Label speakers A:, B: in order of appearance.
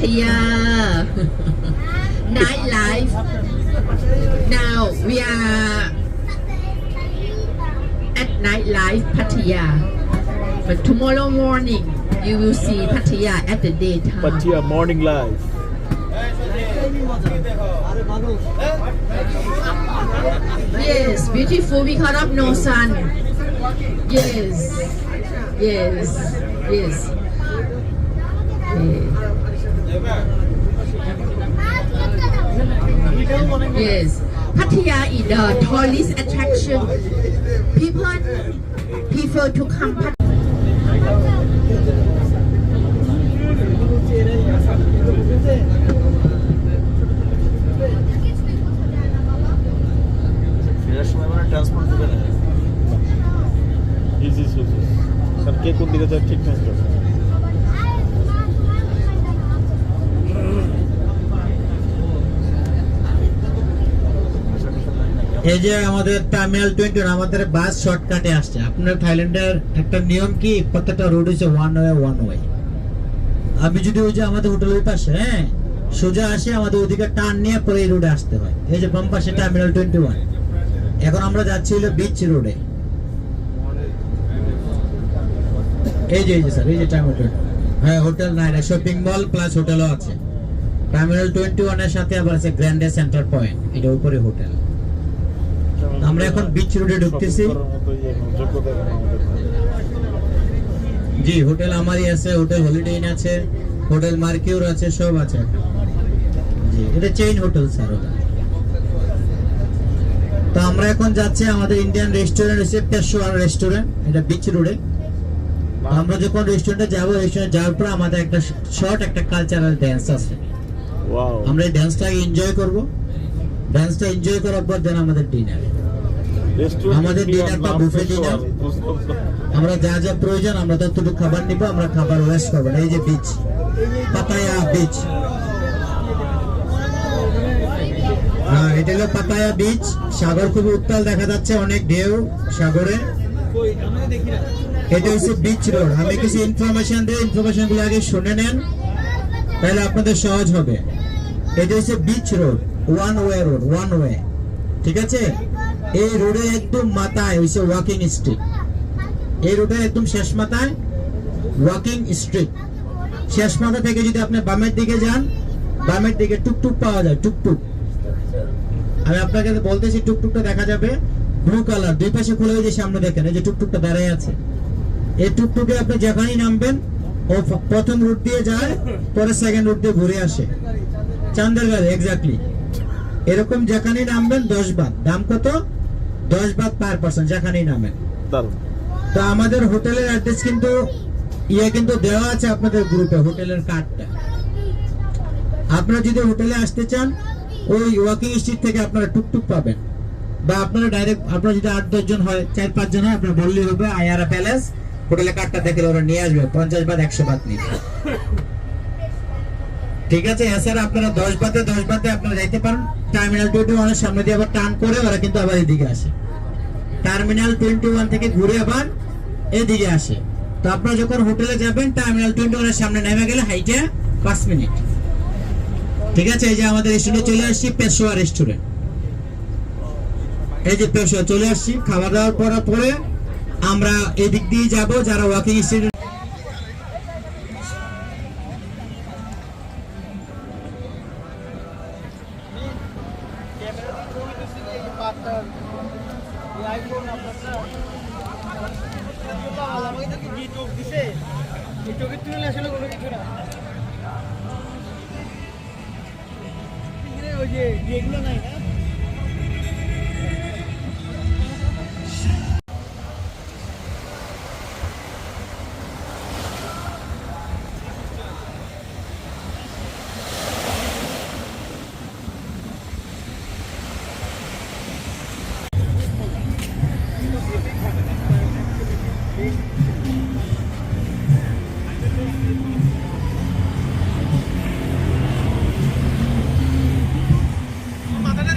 A: Pattaya. Nightlife. Now we are at nightlife Pattaya. But tomorrow morning you will see Pattaya at the daytime.
B: Pattaya morning live.
A: Yes, beautiful because of no sun. Yes, yes, yes. Yes, Pattaya is the tourist attraction. People prefer to come Pattaya.
B: Transport দিবে না easy সুজি sir কে কোন দিকে যায় ঠিক নাই তো
C: এই যে আমাদের টার্মিনাল 21 আমাদের বাস শর্টকাটে আসছে। আপনার থাইল্যান্ডের একটা নিয়ম কি, প্রত্যেকটা রোড হচ্ছে ওয়ান ওয়ে। আমি যদি ওই যে আমাদের হোটেলের পাশে সোজা আসে, আমাদের ওদিকে টার্ন নিয়ে পরে এই রোডে আসতে হয়। এই যে বাম পাশে টার্মিনাল 21। এখন আমরা যাচ্ছি হলো বিচ রোডে। এই যে স্যার, এই যে টার্মিনাল, হ্যাঁ হোটেল নাই, শপিং মল প্লাস হোটেলও আছে। টার্মিনাল 21 এর সাথে আবার আছে গ্র্যান্ডে সেন্টার পয়েন্ট, এটা উপরে হোটেল। আমরা এখন বিচ রোডে ঢুকতেছি। জি, হোটেল আমারই আছে, হোটেল হলিডে ইন আছে, হোটেল মার্কিউর আছে, সব আছে। জি, এটা চেইন হোটেল স্যার। ওটা তো আমরা এখন যাচ্ছি, আমাদের ইন্ডিয়ান রেস্টুরেন্ট হচ্ছে পেশোয়ার রেস্টুরেন্ট, এটা বিচ রোডে। আমরা যখন রেস্টুরেন্টে যাবো, রেস্টুরেন্টে যাওয়ার পর আমাদের একটা শর্ট একটা কালচারাল ড্যান্স আছে। আমরা এই ড্যান্সটা এনজয় করব। ড্যান্সটা এনজয় করার পর দেন আমাদের ডিনার। আমাদের ডিনারটা বুফে ডিনার। আমরা যা যা প্রয়োজন আমরা ততটুকু খাবার নিব, আমরা খাবার ওয়েস্ট করবো না। এই যে বিচ, পাতায়া বিচ। হ্যাঁ, এটা হলো পাতায়া বিচ। সাগর খুবই উত্তাল দেখা যাচ্ছে, অনেক ঢেউ সাগরে। এটা হচ্ছে বিচ রোড। আমি কিছু ইনফরমেশন দিই, ইনফরমেশন গুলো আগে শুনে নেন, তাহলে আপনাদের সহজ হবে। এটা হচ্ছে beach road, one way road, one way. ঠিক আছে, এই রোডে একদম মাথায় হচ্ছে ওয়াকিং স্ট্রিট। এই রোডে একদম শেষ মাথায় ওয়াকিং স্ট্রিট। শেষ মাথা থেকে যদি আপনি বামের দিকে যান, বামের দিকে টুকটুক পাওয়া যায়, টুকটুক। আমি আপনাকে বলতেছি, টুকটুকটা দেখা যাবে ব্লু কালার, দুই পাশে খোলা হয়ে যে সামনে দেখেন, এই যে টুকটুকটা দাঁড়ায় আছে। এই টুকটুকে আপনি যেখানেই নামবেন, ও প্রথম রুট দিয়ে যায়, পরে সেকেন্ড রুট দিয়ে ঘুরে আসে চান্দারগাঁও এক্স্যাক্টলি। এরকম যেখানেই নামবেন 10 বাত। দাম কত? 10 বাত পার পারসন, যেখানেই নামেন। তো আমাদের হোটেলের অ্যাড্রেস কিন্তু কিন্তু দেওয়া আছে আপনাদের গ্রুপে, হোটেলের কার্ডটা। আপনারা যদি হোটেলে আসতে চান, ওই ওয়াকিং স্ট্রিট থেকে আপনারা টুকটুক পাবেন, বা আপনারা ডাইরেক্ট, আপনারা যদি 8-10 জন হয়, 4-5 জন হয়, আপনারা বললেই হবে আয়ারা প্যালেস হোটেলের কার্ডটা দেখে ওরা নিয়ে আসবে। 50 বাত 100 বাত নিবে। ঠিক আছে, এছাড়া আপনারা 10 বাতে আপনারা যাইতে পারেন। টার্মিনাল 21 এর সামনে দিয়ে আবার টার্ন করে ওরা কিন্তু আবার এদিকে আসে। টার্মিনাল 21 থেকে ঘুরে আবার এদিকে আসে। তো আপনারা যখন হোটেলে যাবেন, টার্মিনাল 21 এর সামনে নেমে গেলে হাইটে 5 মিনিট। ঠিক আছে, এই যে আমাদের রেস্টুরেন্টে চলে আসছি, পেশোয়া রেস্টুরেন্ট। এই যে পেশোয়া চলে আসছি। খাওয়া দাওয়ার পরে আমরা এদিক দিয়ে যাব, যারা ওয়াকিং স্ট্রিট।
D: এগুলো নাই না। মাথাটা